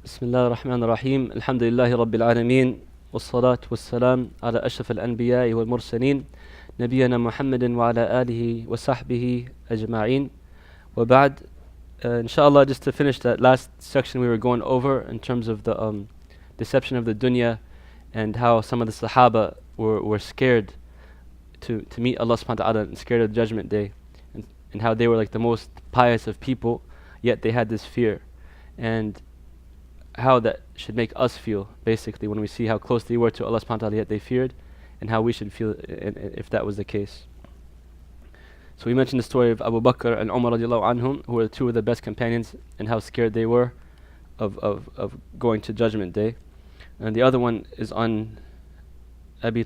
بسم الله الرحمن الرحيم الحمد لله رب العالمين والصلاة والسلام على أشرف الأنبياء والمرسلين نبينا محمد وعلى آله وصحبه أجمعين وبعد inshallah, just to finish that last section we were going over in terms of the deception of the dunya and how some of the Sahaba were scared to meet Allah subhanahu wa ta'ala and scared of the judgment day, and how they were like the most pious of people, yet they had this fear, and how that should make us feel basically when we see how close they were to Allah subhanahu wa ta'ala, yet they feared, and how we should feel if that was the case. So we mentioned the story of Abu Bakr and Umar radiallahu anhum, who were two of the best companions, and how scared they were of going to Judgment Day. And the other one is on Ali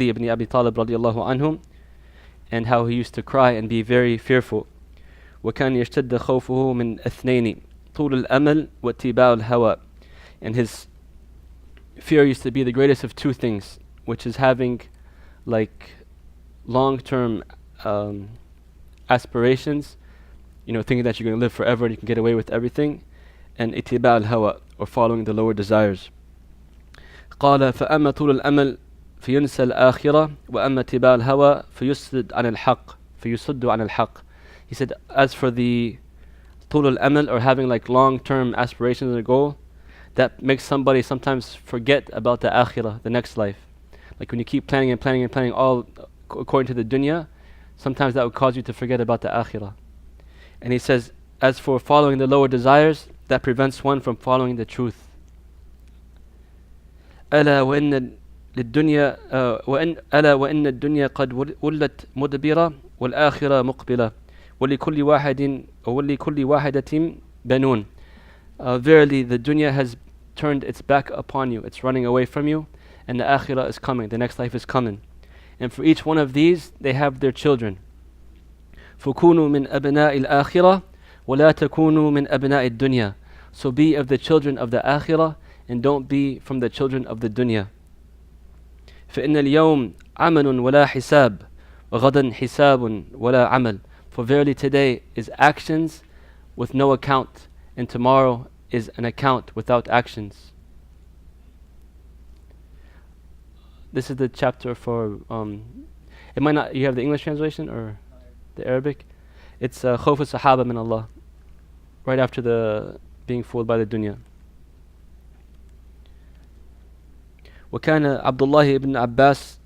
ibn Abi Talib radiallahu anhum, and how he used to cry and be very fearful. وَكَانْ يَشْتَدَّ خَوْفُهُ مِنْ أَثْنَيْنِ طُولُ الْأَمَلِ وَاتِّبَاعُ الْهَوَى. And his fear used to be the greatest of two things, which is having like long-term aspirations, thinking that you're going to live forever and you can get away with everything, and اتباع الهوى, or following the lower desires. قال فأما طول الأمل فينسى الآخرة وأما اتباع الهوى فيصد عن الحق. He said, as for the طول الأمل, or having like long-term aspirations and a goal, that makes somebody sometimes forget about the akhirah, the next life. Like when you keep planning and planning and planning all according to the dunya, sometimes that would cause you to forget about the akhirah. And he says, as for following the lower desires, that prevents one from following the truth. ألا وإن الدنيا قد ولت مدبرة والآخرة مقبلة ولكل واحدة بنون. Verily the dunya has turned its back upon you, it's running away from you, and the akhirah is coming, the next life is coming. And for each one of these, they have their children. فَكُونُوا مِنْ أَبْنَاءِ الْآخِرَةِ وَلَا تَكُونُوا مِنْ أَبْنَاءِ الدُّنْيَا. So be of the children of the akhirah, and don't be from the children of the dunya. فَإِنَّ الْيَوْمِ عَمَلٌ وَلَا حِسَابٌ وَغَدًا حِسَابٌ وَلَا عَمَلٌ. For verily today is actions with no account, and tomorrow is an account without actions. This is the chapter for, it might not, you have the English translation or the Arabic? It's Khawf al-Sahaba min Allah, right after the being fooled by the dunya. وكان عبد الله بن عباس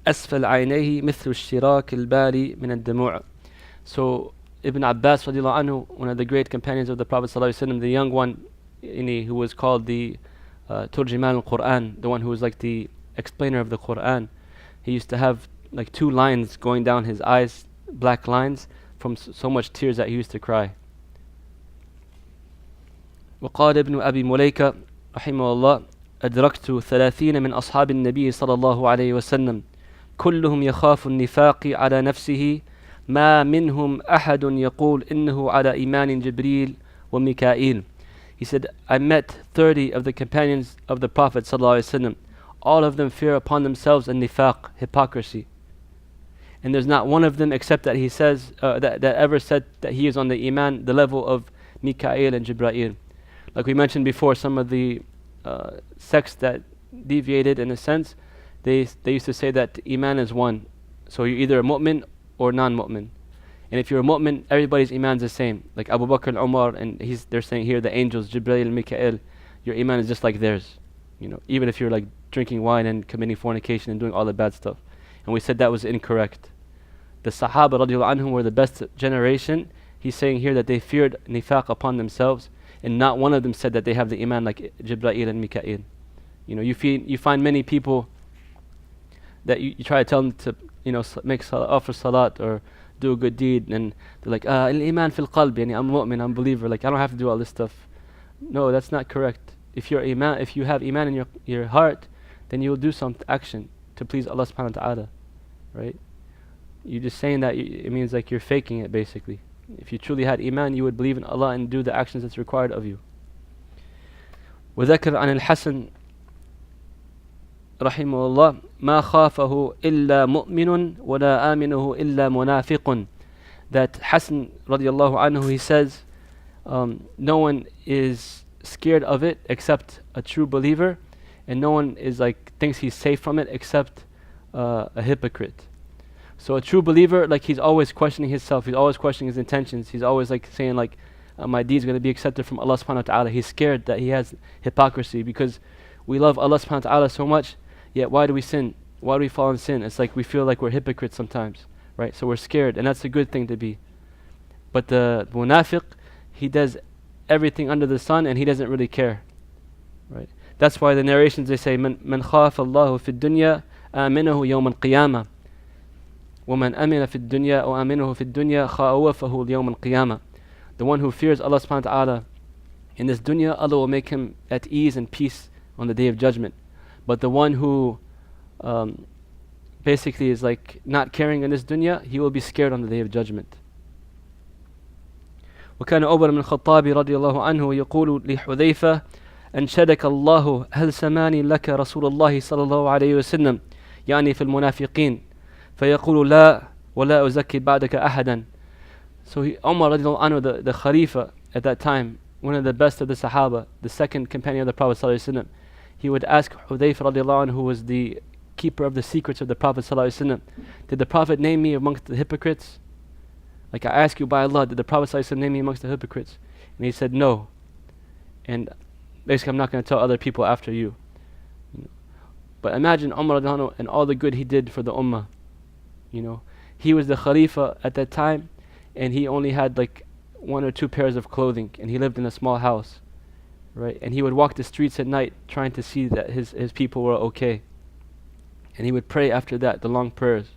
أسفل عينيه مثل الشراك البالي من الدموع. So Ibn Abbas radiallahu anhu, one of the great companions of the Prophet sallallahu alaihi wasallam, the young one, who was called the Turjiman al-Quran, the one who was like the explainer of the Quran, he used to have like two lines going down his eyes, black lines, from so much tears that he used to cry. وقال ابن أبي مليكة رحمه الله أدركت 30 من أصحاب النبي صلى الله عليه وسلم كلهم يخاف النفاق على نفسه ما منهم أحد يقول إنه على إيمان جبريل وميكائيل. He said, I met 30 of the companions of the Prophet صلى الله عليه وسلم. All of them fear upon themselves and nifaq, hypocrisy. And there's not one of them except that he says, that ever said that he is on the iman, the level of Mikael and Jibreel. Like we mentioned before, some of the sects that deviated in a sense, they used to say that iman is one. So you're either a mu'min or non-mu'min. And if you're a mu'min, everybody's iman is the same. Like Abu Bakr and Umar, and they're saying here the angels, Jibreel and Mikael, your iman is just like theirs. Even if you're like drinking wine and committing fornication and doing all the bad stuff. And we said that was incorrect. The Sahaba radiallahu anhum were the best generation. He's saying here that they feared nifaq upon themselves, and not one of them said that they have the iman like Jibreel and Mikael. You find many people that you try to tell them to offer salat or do a good deed, and they're like, al-iman fil qalb, I'm mu'min, I'm a believer, like I don't have to do all this stuff. No, that's not correct. If you have iman in your heart, then you will do some action to please Allah subhanahu wa ta'ala, right? You're just saying that, it means like you're faking it basically. If you truly had iman, you would believe in Allah and do the actions that's required of you. وذكر عن الحسن رحمه الله ما خافه إلا مؤمن ولا آمنه إلا منافق. That Hassan radiallahu anhu, he says, no one is scared of it except a true believer, and no one is like thinks he's safe from it except a hypocrite. So a true believer, like he's always questioning himself, he's always questioning his intentions, he's always like saying like, my deed's going to be accepted from Allah subhanahu wa ta'ala. He's scared that he has hypocrisy because we love Allah subhanahu wa ta'ala so much, yet why do we sin? Why do we fall in sin? It's like we feel like we're hypocrites sometimes, right? So we're scared, and that's a good thing to be. But the munafiq, he does everything under the sun and he doesn't really care, right? That's why the narrations they say, من خاف الله في الدنيا آمنه يوم القيامة ومن أمن في الدنيا أو آمنه في الدنيا خوفه يوم القيامة. The one who fears Allah subhanahu wa ta'ala in this dunya, Allah will make him at ease and peace on the day of judgment. But the one who basically is like not caring in this dunya, he will be scared on the day of judgment. وكان عمر بن الخطاب رضي الله عنه يقول لحذيفة أنشدك الله هل سماني لك رسول الله صلى الله عليه وسلم يعني في المنافقين فيقول لا ولا أزكي بعدك أحدا. So Umar radiallahu anhu, the Khalifa at that time, one of the best of the Sahaba, the second companion of the Prophet sallallahu alaihi wasallam, he would ask Hudayfa radiallahu anhu, who was the keeper of the secrets of the Prophet sallallahu alaihi wasallam, did the Prophet name me amongst the hypocrites? Like I ask you by Allah, did the Prophet sallallahu alaihi wasallam name me amongst the hypocrites? And he said no. And basically I'm not going to tell other people after you. But imagine Umar radiallahu anhu and all the good he did for the ummah. He was the Khalifa at that time, and he only had like 1 or 2 pairs of clothing, and he lived in a small house, right? And he would walk the streets at night trying to see that his people were okay. And he would pray after that, the long prayers.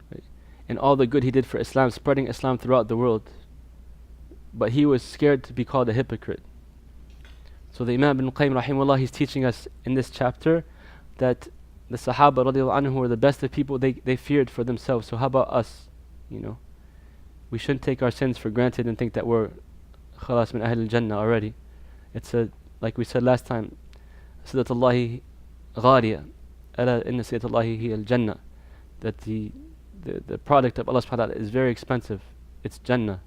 Right? And all the good he did for Islam, spreading Islam throughout the world. But he was scared to be called a hypocrite. So the Imam Ibn Qayyim rahimahullah, he's teaching us in this chapter that the Sahaba radiallahu anhu were the best of people, they feared for themselves. So how about us? We shouldn't take our sins for granted and think that we're khalas min ahl al-jannah already. It's like we said last time, Sidatullahi ghariya, ala inna Sidatullahi hiya al-jannah. That the product of Allah subhanahu wa ta'ala is very expensive. It's Jannah.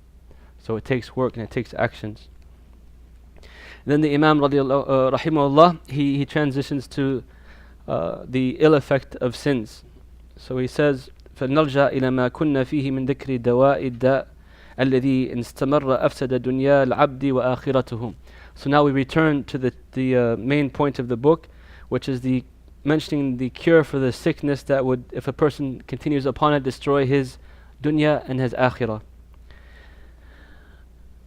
So it takes work and it takes actions. Then the Imam rahimahullah, he transitions to the ill effect of sins. So he says, فلنرجع إلى ما كنا فيه من ذكر دواء الداء الذي استمر أفسد دنيا العبد وآخرته. So now we return to the main point of the book, which is the mentioning the cure for the sickness that would, if a person continues upon it, destroy his dunya and his akhirah.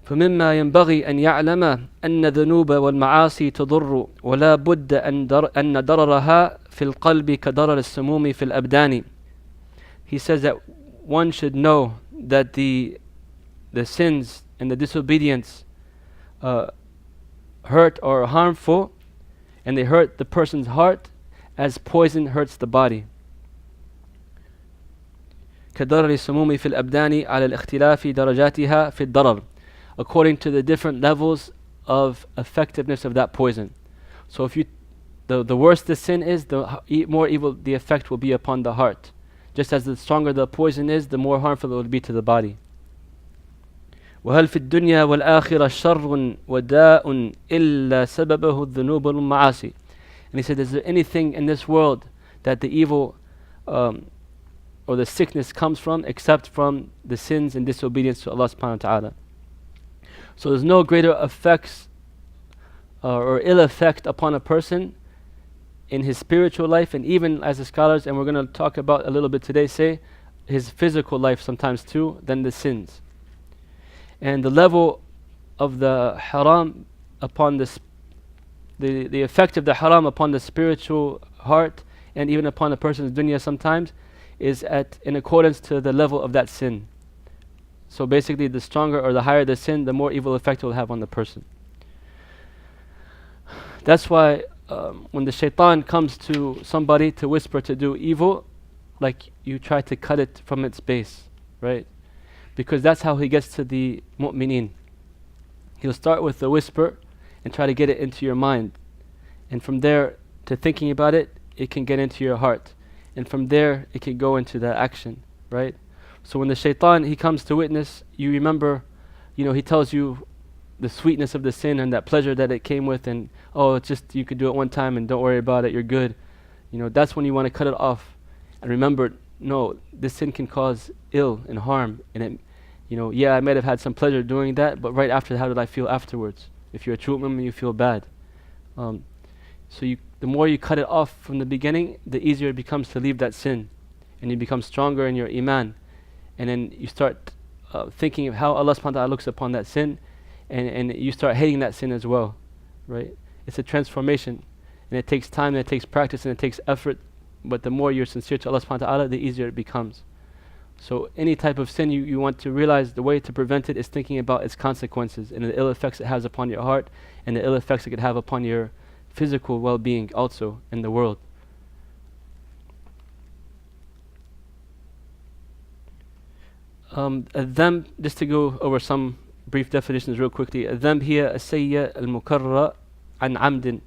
فمما ينبغي أن يعلم أن الذنوب والمعاصي تضر ولا بد أن ضررها في القلب كضرر السموم في الأبدان. He says that one should know that the sins and the disobedience hurt or are harmful, and they hurt the person's heart as poison hurts the body. كضرر السموم في الأبدان على الاختلاف درجاتها في الضرر, according to the different levels of effectiveness of that poison. So if the worse the sin is, the more evil the effect will be upon the heart. Just as the stronger the poison is, the more harmful it will be to the body. وهل في الدنيا والآخرة شر وداء إلا سببه الذنوب والمعاصي. And he said, is there anything in this world that the evil or the sickness comes from except from the sins and disobedience to Allah subhanahu wa ta'ala? So there's no greater effects or ill effect upon a person in his spiritual life, and even as the scholars, and we're going to talk about a little bit today, say his physical life sometimes too, than the sins. And the level of the haram upon the effect of the haram upon the spiritual heart and even upon a person's dunya sometimes is in accordance to the level of that sin. So basically the stronger or the higher the sin, the more evil effect it will have on the person. That's why when the shaitan comes to somebody to whisper to do evil, like you try to cut it from its base, right? Because that's how he gets to the mu'mineen. He'll start with the whisper and try to get it into your mind. And from there to thinking about it, it can get into your heart. And from there, it can go into the action, right? So when the shaitan, he comes to witness, you remember, he tells you the sweetness of the sin and that pleasure that it came with, and oh, it's just you could do it one time and don't worry about it, you're good. That's when you want to cut it off. And remember, no, this sin can cause ill and harm. And I might have had some pleasure doing that, but right after, how did I feel afterwards? If you're a true mu'min, you feel bad. The more you cut it off from the beginning, the easier it becomes to leave that sin. And you become stronger in your iman. And then you start thinking of how Allah subhanahu wa ta'ala looks upon that sin, and you start hating that sin as well, right? It's a transformation, and it takes time, and it takes practice, and it takes effort, but the more you're sincere to Allah subhanahu wa ta'ala, the easier it becomes. So any type of sin, you want to realize the way to prevent it is thinking about its consequences and the ill effects it has upon your heart, and the ill effects it could have upon your physical well-being also in the world. الذنب, just to go over some brief definitions real quickly. الذنب هي السيئة المكررة عن عمد.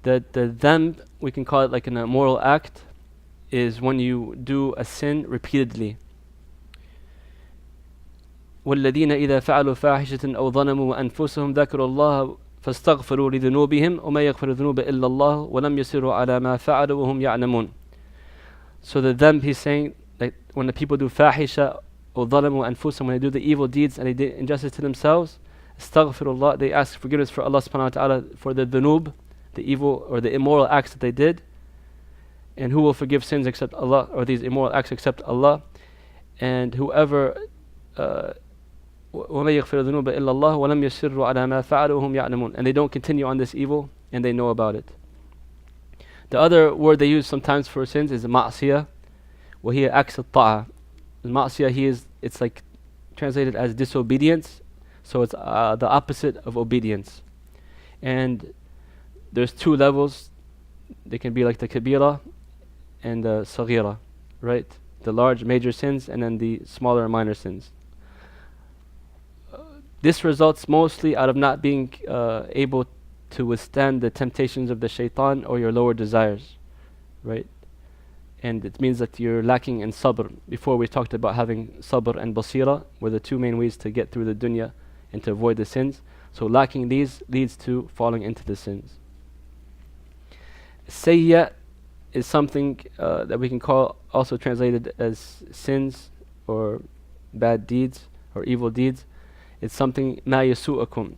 The dhanb, we can call it like an immoral act, is when you do a sin repeatedly. والذين إذا فعلوا فاحشة أو ظلموا أنفسهم ذكروا الله فاستغفروا لذنوبهم وما يغفر الذنوب إلا الله ولم يصروا على ما فعلوا وهم يعلمون. So the dhanb, he's saying that when the people do fahisha or ظلموا أنفسهم, when they do the evil deeds and they did injustice to themselves, astaghfirullah, they ask forgiveness for Allah subhanahu wa ta'ala for the dhunub, the evil or the immoral acts that they did. And who will forgive sins except Allah, or these immoral acts except Allah? And whoever وَمَن يَغْفِرُ الذُّنُوبَ إِلَّا اللَّهُ وَلَمْ يَصِرُّوا عَلَى مَا فَعَلُوا وَهُمْ يَعْلَمُونَ, and they don't continue on this evil and they know about it. The other word they use sometimes for sins is ma'siyah, وَهِيَ عَكْسُ الطَّاعَةِ. Ma'siyah, it's like translated as disobedience, so it's the opposite of obedience. And there's two levels. They can be like the kabira and the saghira, right? The large major sins and then the smaller minor sins. This results mostly out of not being able to withstand the temptations of the shaitan or your lower desires, right? And it means that you're lacking in sabr. Before we talked about having sabr and basira were the two main ways to get through the dunya and to avoid the sins. So lacking these leads to falling into the sins. Sayya is something that we can call also translated as sins or bad deeds or evil deeds. It's something ما يسوءكم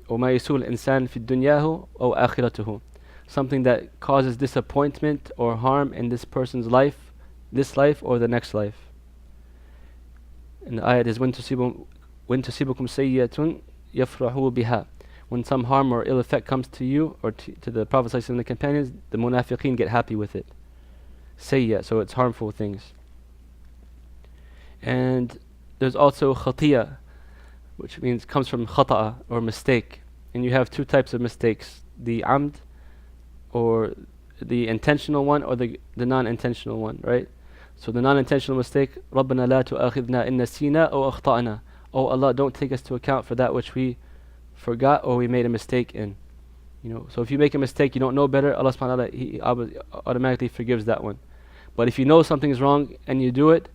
أو ما يسوء الإنسان في دنياه أو آخرته, something that causes disappointment or harm in this person's life, this life or the next life. And the ayat is when تصيبكم سيئة يفرحوا بها. When some harm or ill effect comes to you or to the Prophet and the companions, the munafiqeen get happy with it. Sayya, so it's harmful things. And there's also khatiyah, which means comes from khata'a or mistake. And you have two types of mistakes, the amd or the intentional one or the non-intentional one, right? So the non-intentional mistake, رَبَّنَا لَا تُؤَاخِذْنَا إِن نَسِينَا أَوْ أَخْطَأْنَا. Oh Allah, don't take us to account for that which we forgot or we made a mistake in. So if you make a mistake, you don't know better, Allah subhanahu wa ta'ala, He automatically forgives that one. But if you know something's wrong and you do it,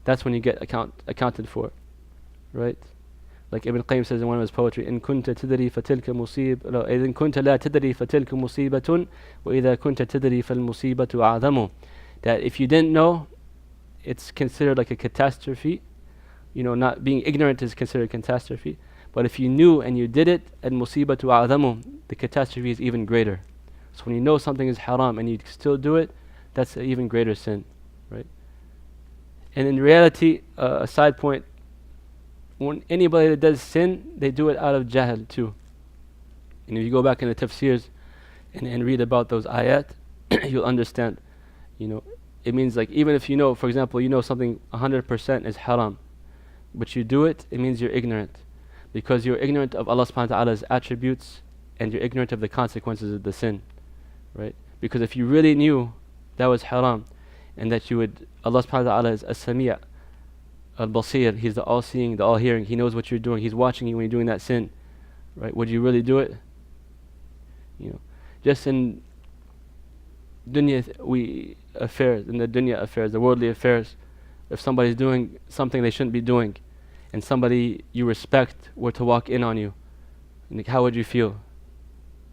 that's when you get accounted for, right? Like Ibn Qayyim says in one of his poetry, إن كنت تدري فتلك مصيبة إذا كنت لا تدري فتلك مصيبة وإذا كنت تدري فالمصيبة أعظم. That if you didn't know, it's considered like a catastrophe. Not being ignorant is considered a catastrophe. But if you knew and you did it, المصيبة أعظم, the catastrophe is even greater. So when you know something is haram and you still do it, that's an even greater sin, right? And in reality, a side point, when anybody that does sin, they do it out of jahl too. And if you go back in the tafsirs and read about those ayat, you'll understand. It means like even if for example, something 100% is haram, but you do it, it means you're ignorant. Because you're ignorant of Allah subhanahu wa ta'ala's attributes and you're ignorant of the consequences of the sin, right? Because if you really knew that was haram and that Allah subhanahu wa ta'ala is as-sami' al-basir, He's the all-seeing, the all-hearing, He knows what you're doing, He's watching you when you're doing that sin, right? Would you really do it? Just in dunya affairs, the worldly affairs, if somebody's doing something they shouldn't be doing, and somebody you respect were to walk in on you, Like, how would you feel?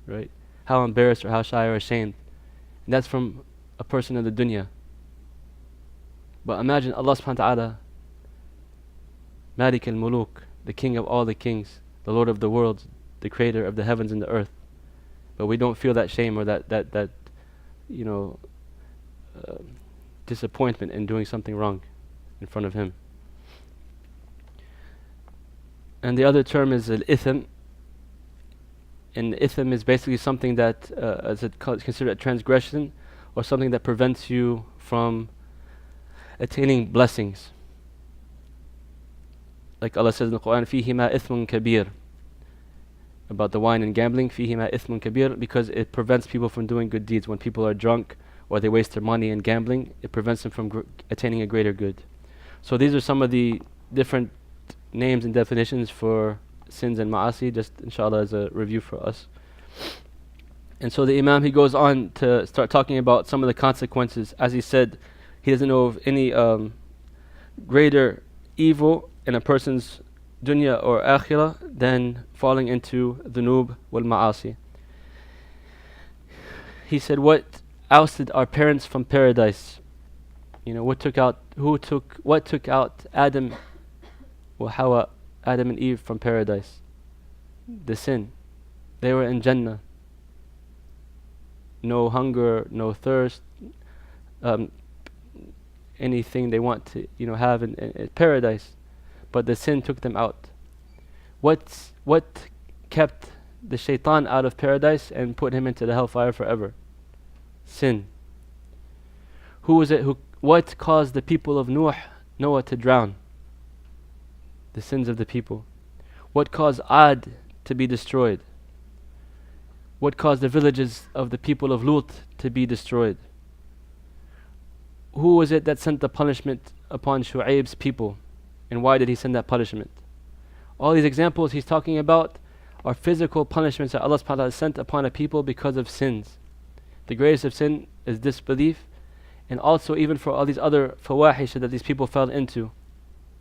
Right? How embarrassed or how shy or ashamed. And that's from a person of the dunya. But imagine Allah subhanahu wa ta'ala, Malik al-Muluk, the king of all the kings, the Lord of the worlds, the creator of the heavens and the earth. But we don't feel that shame or that you know, disappointment in doing something wrong in front of him. And the other term is al-ithm. And ithm is basically something that is considered a transgression or something that prevents you from attaining blessings. Like Allah says in the Quran, فِيهِمَا إِثْمٌ كَبِيرٌ, about the wine and gambling, فِيهِمَا إِثْمٌ كَبِيرٌ, because it prevents people from doing good deeds. When people are drunk or they waste their money in gambling, it prevents them from attaining a greater good. So these are some of the different names and definitions for sins and ma'asi, just inshallah as a review for us. And so the Imam, he goes on to start talking about some of the consequences. As he said, he doesn't know of any greater evil in a person's dunya or akhirah than falling into dhunub wal ma'asi. He said, what ousted our parents from paradise? You know, what took out Adam wa Hawa, Adam and Eve from paradise? The sin. They were in Jannah. No hunger, no thirst, anything they want to, have in paradise. But the sin took them out. What kept the shaitan out of paradise and put him into the hellfire forever? Sin. What caused the people of Noah to drown? The sins of the people. What caused Ad to be destroyed? What caused the villages of the people of Lut to be destroyed? Who was it that sent the punishment upon Shu'aib's people? And why did he send that punishment? All these examples he's talking about are physical punishments that Allah subhanahu wa ta'ala sent upon a people because of sins. The greatest of sin is disbelief, and also even for all these other fawahish that these people fell into.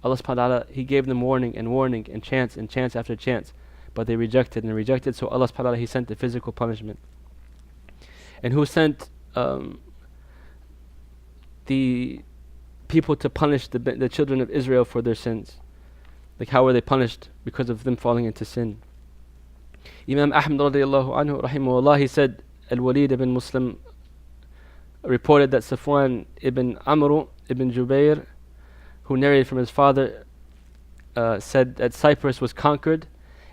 Allah subhanahu wa ta'ala, He gave them warning and chance after chance, but they rejected and rejected, so Allah subhanahu wa ta'ala, He sent the physical punishment. And who sent the people to punish the children of Israel for their sins? Like, how were they punished? Because of them falling into sin. Imam Ahmad radiallahu anhu rahimahullah, he said, Al-Walid ibn Muslim reported that Safwan ibn Amr ibn Jubayr, who narrated from his father, said that Cyprus was conquered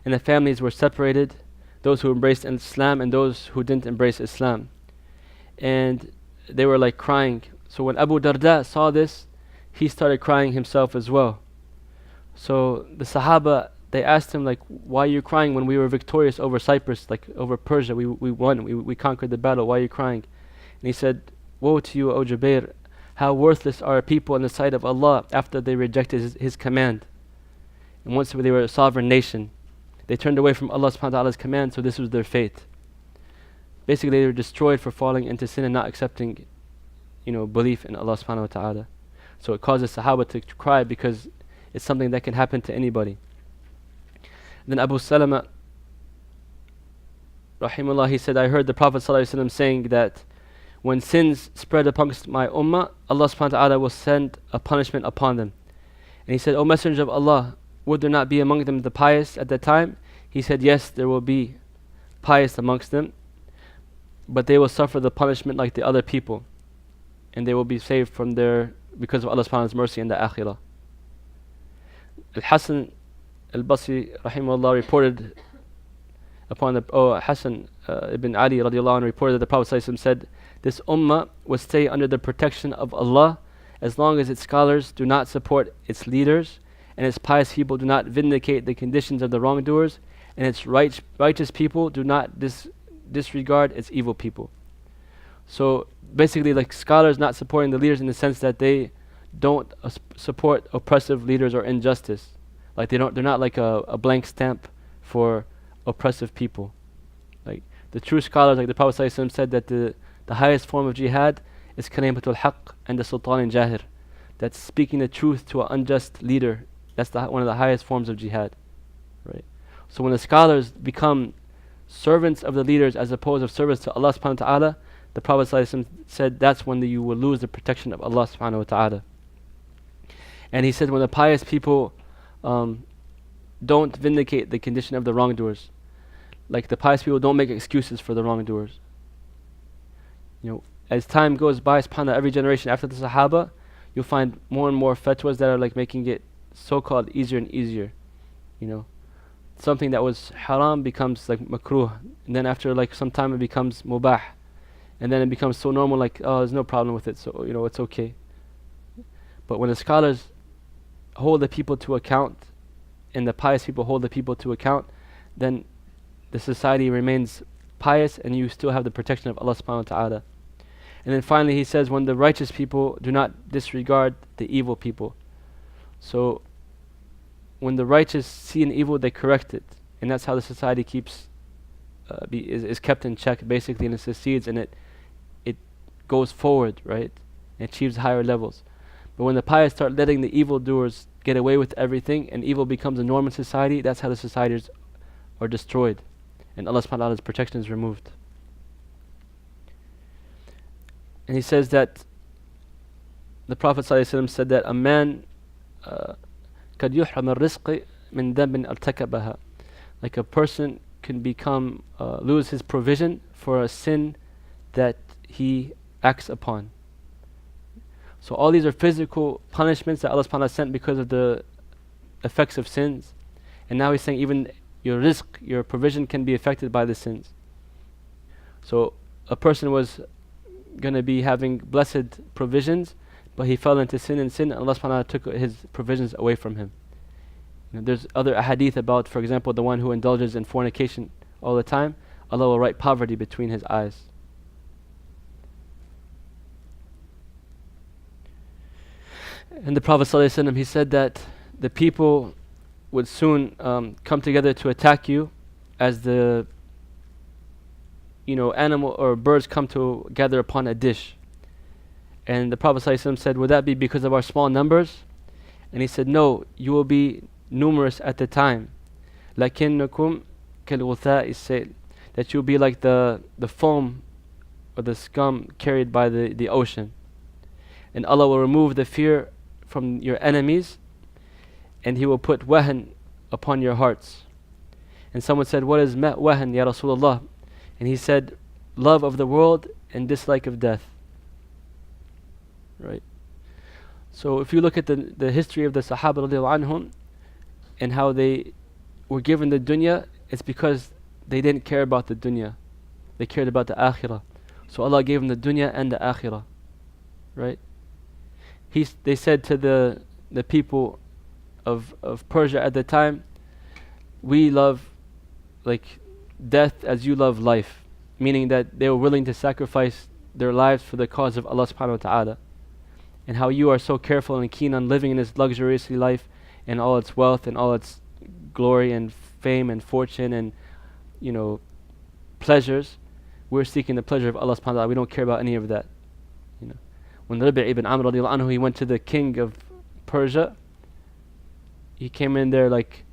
and the families were separated, those who embraced Islam and those who didn't embrace Islam. And they were like crying. So when Abu Darda saw this, he started crying himself as well. So the Sahaba, they asked him, like, why are you crying when we were victorious over Cyprus, like over Persia? We won, we conquered the battle, why are you crying? And he said, woe to you, O Jubair, how worthless are people in the sight of Allah after they rejected His command. And once they were a sovereign nation, they turned away from Allah subhanahu wa ta'ala's command, so this was their fate. Basically, they were destroyed for falling into sin and not accepting, belief in Allah subhanahu wa ta'ala. So it causes Sahaba to cry because it's something that can happen to anybody. Then Abu Salama, rahimahullah, he said, I heard the Prophet ﷺ saying that when sins spread amongst my ummah, Allah subhanahu wa ta'ala will send a punishment upon them. And he said, O Messenger of Allah, would there not be among them the pious at that time? He said, yes, there will be pious amongst them, but they will suffer the punishment like the other people, and they will be saved from because of Allah subhanahu wa ta'ala's mercy in the akhirah. Al-Hasan al-Basri rahimahullah reported upon Hasan ibn Ali radiallahu anhu reported that the Prophet ﷺ said, this ummah will stay under the protection of Allah as long as its scholars do not support its leaders, and its pious people do not vindicate the conditions of the wrongdoers, and its righteous people do not disregard its evil people. So basically, like, scholars not supporting the leaders in the sense that they don't support oppressive leaders or injustice. Like they're not like a blank stamp for oppressive people. Like the true scholars, like the Prophet ﷺ said that the highest form of jihad is kalimatul haqq and the sultan jahir. That's speaking the truth to an unjust leader. That's one of the highest forms of jihad. Right? So when the scholars become servants of the leaders as opposed to servants to Allah subhanahu wa ta'ala, the Prophet ﷺ said that's when you will lose the protection of Allah subhanahu wa ta'ala. And he said when the pious people don't vindicate the condition of the wrongdoers, like the pious people don't make excuses for the wrongdoers. As time goes by, subhanAllah, every generation after the Sahaba, you'll find more and more fatwas that are like making it so-called easier and easier. Something that was haram becomes like makruh, and then after like some time it becomes mubah, and then it becomes so normal, like, oh, there's no problem with it, so it's okay. But when the scholars hold the people to account, and the pious people hold the people to account, then the society remains pious and you still have the protection of Allah subhanahu wa ta'ala. And then finally he says, when the righteous people do not disregard the evil people. So when the righteous see an evil, they correct it, and that's how the society is kept in check basically, and it succeeds, and it goes forward, right? It achieves higher levels. But when the pious start letting the evildoers get away with everything, and evil becomes a norm in society, that's how the societies are destroyed, and Allah subhanahu wa ta'ala's protection is removed. And he says that the Prophet ﷺ said that a man قد يحرم الرزق من ذنب ارتكبها, like a person can lose his provision for a sin that he acts upon. So all these are physical punishments that Allah subhanahu wa ta'ala sent because of the effects of sins. And now he's saying even your rizq, your provision, can be affected by the sins. So a person was going to be having blessed provisions, but he fell into sin, and Allah subhanahu wa ta'ala took his provisions away from him. There's other ahadith about, for example, the one who indulges in fornication all the time, Allah will write poverty between his eyes. And the Prophet ﷺ, he said that the people would soon come together to attack you as the animal or birds come to gather upon a dish. And the Prophet ﷺ said, would that be because of our small numbers? And he said, no, you will be numerous at the time. لَكِنَّكُمْ كَالْغُثَاءِ السَّيْلِ, that you'll be like the foam or the scum carried by the ocean. And Allah will remove the fear from your enemies, and He will put wahan upon your hearts. And someone said, what is wahan, Ya Rasulullah? And he said, love of the world and dislike of death. Right? So if you look at the history of the Sahaba radiallahu anhum and how they were given the dunya, it's because they didn't care about the dunya. They cared about the akhirah. So Allah gave them the dunya and the akhirah. Right? They said to the people of Persia at the time, we love like death as you love life, meaning that they were willing to sacrifice their lives for the cause of Allah subhanahu wa ta'ala. And how you are so careful and keen on living in this luxurious life and all its wealth and all its glory and fame and fortune and pleasures. We're seeking the pleasure of Allah subhanahu wa ta'ala. We don't care about any of that. When Rabi' ibn Amr radiallahu anhu, he went to the king of Persia, he came in there like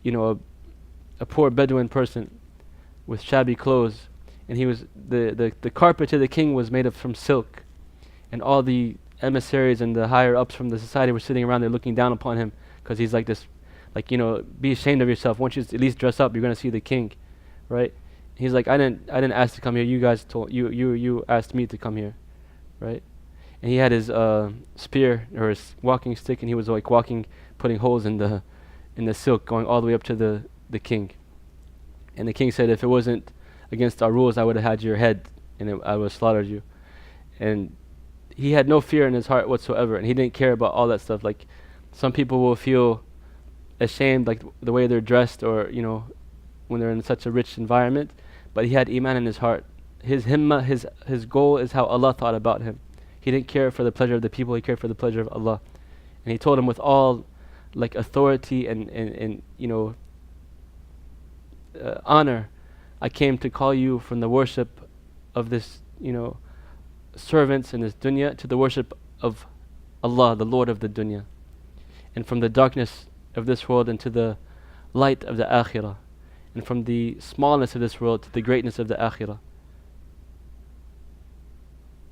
a poor Bedouin person with shabby clothes, and he was the carpet to the king was made from silk, and all the emissaries and the higher ups from the society were sitting around there looking down upon him because he's like this, be ashamed of yourself. Once you at least dress up, you're going to see the king, right? He's like, I didn't ask to come here. You guys told you asked me to come here, right? And he had his spear or his walking stick, and he was like walking, putting holes in the silk, going all the way up to the king. And the king said, if it wasn't against our rules, I would have had your head, and I would have slaughtered you. And he had no fear in his heart whatsoever, and he didn't care about all that stuff. Like some people will feel ashamed, like the way they're dressed, or when they're in such a rich environment. But he had iman in his heart. His himmah, his goal is how Allah thought about him. He didn't care for the pleasure of the people, he cared for the pleasure of Allah. And he told him with all authority and honor, I came to call you from the worship of this servants in this dunya to the worship of Allah, the Lord of the dunya, and from the darkness of this world into the light of the akhirah, and from the smallness of this world to the greatness of the akhirah.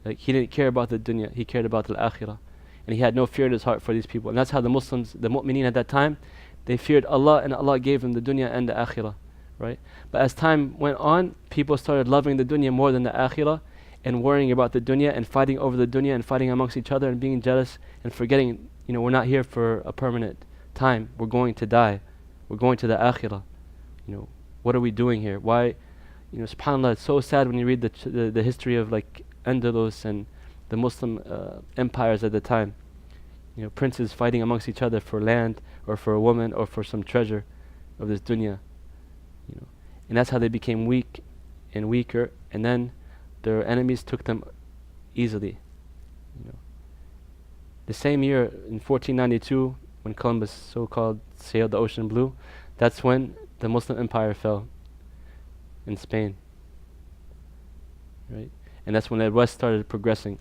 Like, he didn't care about the dunya, he cared about the akhirah. And he had no fear in his heart for these people. And that's how the Muslims, the mu'mineen at that time, they feared Allah, and Allah gave them the dunya and the akhirah. Right? But as time went on, people started loving the dunya more than the akhirah, and worrying about the dunya, and fighting over the dunya, and fighting amongst each other, and being jealous, and forgetting, we're not here for a permanent time. We're going to die. We're going to the akhirah. What are we doing here? Why? SubhanAllah, it's so sad when you read the history of like Andalus and the Muslim empires at the time. Princes fighting amongst each other for land, or for a woman, or for some treasure of this dunya. And that's how they became weak and weaker, and then their enemies took them easily. The same year, in 1492, when Columbus so-called sailed the ocean blue, that's when the Muslim empire fell in Spain. Right? And that's when the West started progressing.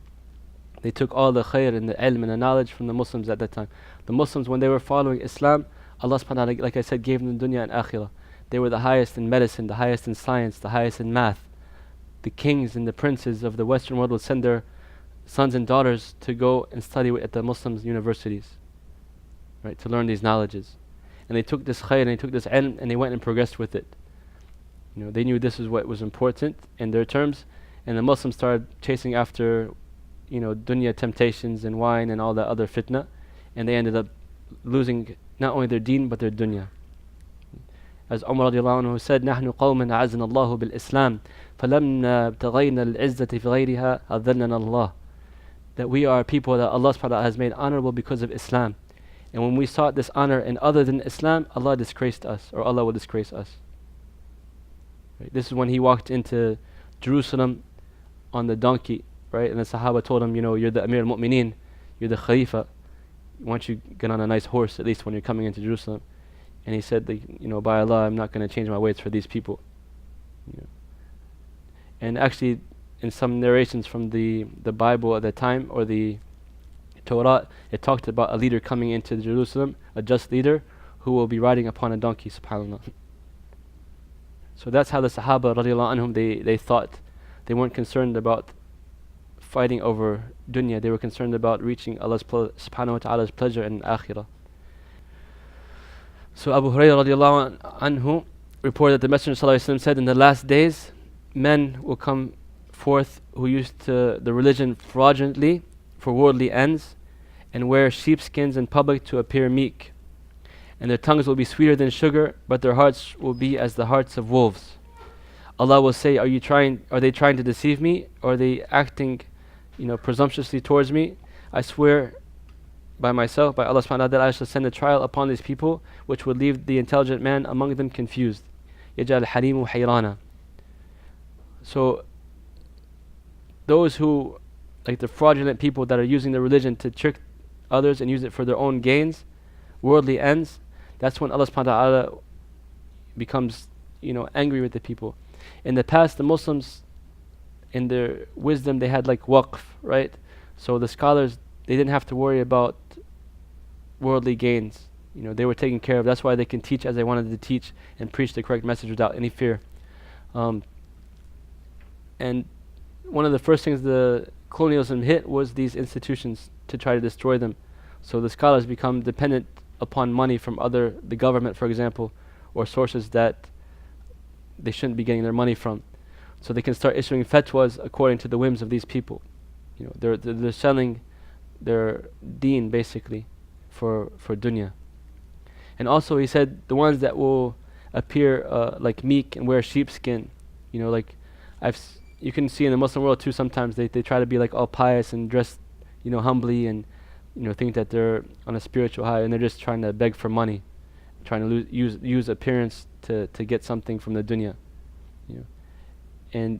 They took all the khair and the ilm and the knowledge from the Muslims at that time. The Muslims, when they were following Islam, Allah subhanahu wa ta'ala, like I said, gave them dunya and akhirah. They were the highest in medicine, the highest in science, the highest in math. The kings and the princes of the Western world would send their sons and daughters to go and study at the Muslims' universities, right, to learn these knowledges. And they took this khair and they took this ilm and they went and progressed with it. They knew this is what was important in their terms, and the Muslims started chasing after, dunya temptations and wine and all that other fitna, and they ended up losing not only their deen but their dunya. As Umar radiallahu anhu said, نحن قوم أعزنا الله بالإسلام فلما ابتغينا العزة في غيرها أذلنا الله. That we are people that Allah subhanahu wa ta'ala has made honorable because of Islam. And when we sought this honor in other than Islam, Allah disgraced us, or Allah will disgrace us. Right? This is when he walked into Jerusalem on the donkey, right? And the Sahaba told him, you're the Amir al-Mu'mineen, you're the Khalifa. Why don't you get on a nice horse at least when you're coming into Jerusalem? And he said, by Allah, I'm not going to change my ways for these people. And actually, in some narrations from the Bible at the time, or the Torah, it talked about a leader coming into Jerusalem, a just leader, who will be riding upon a donkey, subhanAllah. So that's how the Sahaba radiallahu anhum, they thought. They weren't concerned about fighting over dunya. They were concerned about reaching Allah's subhanahu wa ta'ala's pleasure in akhirah. So Abu Hurairah radiallahu anhu reported that the Messenger sallallahu alaihi wasallam said, in the last days, men will come forth who used the religion fraudulently for worldly ends, and wear sheepskins in public to appear meek. And their tongues will be sweeter than sugar, but their hearts will be as the hearts of wolves. Allah will say, are they trying to deceive me? Or are they acting, presumptuously towards me? I swear by myself, by Allah subhanahu wa ta'ala, that I shall send a trial upon these people, which would leave the intelligent man among them confused. يَجْعَلْ الْحَلِيمُ حَيْرَانًا. So, those who, like the fraudulent people that are using the religion to trick others and use it for their own gains, worldly ends, that's when Allah subhanahu wa ta'ala becomes, angry with the people. In the past, the Muslims, in their wisdom, they had like waqf, right? So the scholars, they didn't have to worry about worldly gains. They were taken care of. That's why they can teach as they wanted to teach and preach the correct message without any fear. And one of the first things the colonialism hit was these institutions to try to destroy them. So the scholars become dependent upon money from the government, for example, or sources that they shouldn't be getting their money from. So they can start issuing fatwas according to the whims of these people. They're selling their deen basically for dunya. And also he said the ones that will appear like meek and wear sheepskin, you can see in the Muslim world too, sometimes they try to be like all pious and dress humbly, and think that they're on a spiritual high, and they're just trying to beg for money, trying to use appearance to get something from the dunya. And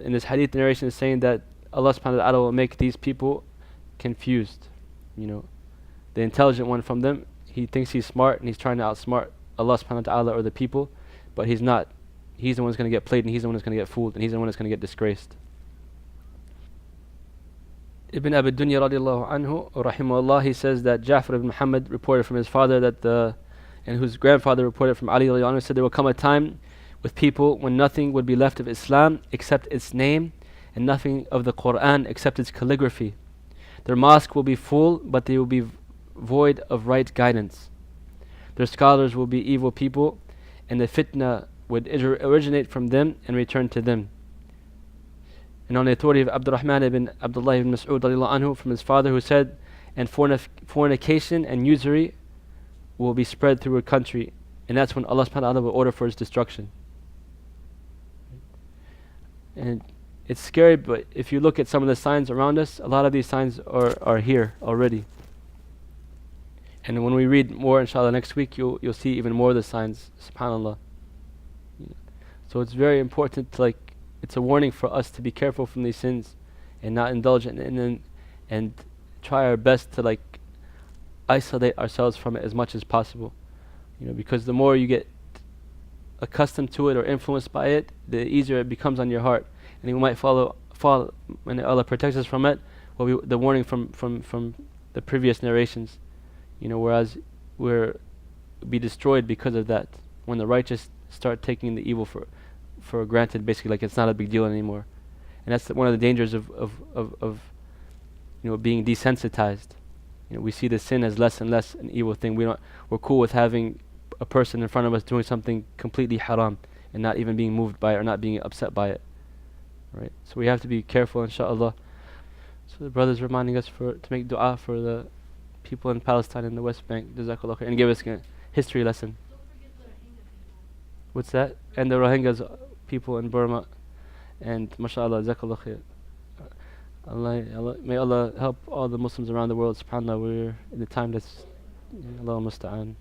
in this hadith narration is saying that Allah subhanahu wa ta'ala will make these people confused. The intelligent one from them, he thinks he's smart and he's trying to outsmart Allah subhanahu wa ta'ala or the people, but he's not. He's the one who's going to get played, and he's the one who's going to get fooled, and he's the one who's going to get disgraced. Ibn Abi Dunya radiallahu anhu, rahimahullah, he says that Ja'far ibn Muhammad reported from his father that the and whose grandfather reported from Ali radiallahu anhu, said there will come a time with people when nothing would be left of Islam except its name, and nothing of the Quran except its calligraphy. Their mosque will be full, but they will be void of right guidance. Their scholars will be evil people, and the fitna would originate from them and return to them. And on the authority of Abdurrahman ibn Abdullah ibn Mas'ud radiallahu anhu, from his father, who said, and fornication and usury will be spread through a country, and that's when Allah subhanahu wa ta'ala will order for its destruction. And it's scary, but if you look at some of the signs around us, a lot of these signs are here already. And when we read more, inshallah, next week, you'll see even more of the signs, subhanAllah. So it's very important to, it's a warning for us to be careful from these sins and not indulge and try our best to isolate ourselves from it as much as possible. Because the more you get accustomed to it or influenced by it, the easier it becomes on your heart. And you might fall, and Allah protects us from it, the warning from the previous narrations. Whereas we'll be destroyed because of that. When the righteous start taking the evil for granted, basically, it's not a big deal anymore. And that's one of the dangers of being desensitized. We see the sin as less and less an evil thing. We're cool with having a person in front of us doing something completely haram and not even being moved by it or not being upset by it. Right? So we have to be careful, inshaAllah. So the brother's reminding us to make dua for the people in Palestine and the West Bank, Jazakallah khair, and give us a history lesson. Don't forget the Rohingya people. What's that? And the Rohingyas people in Burma. And mashallah, Jazakallah khair. May Allah help all the Muslims around the world. SubhanAllah, we're in the time that's Allah musta'an.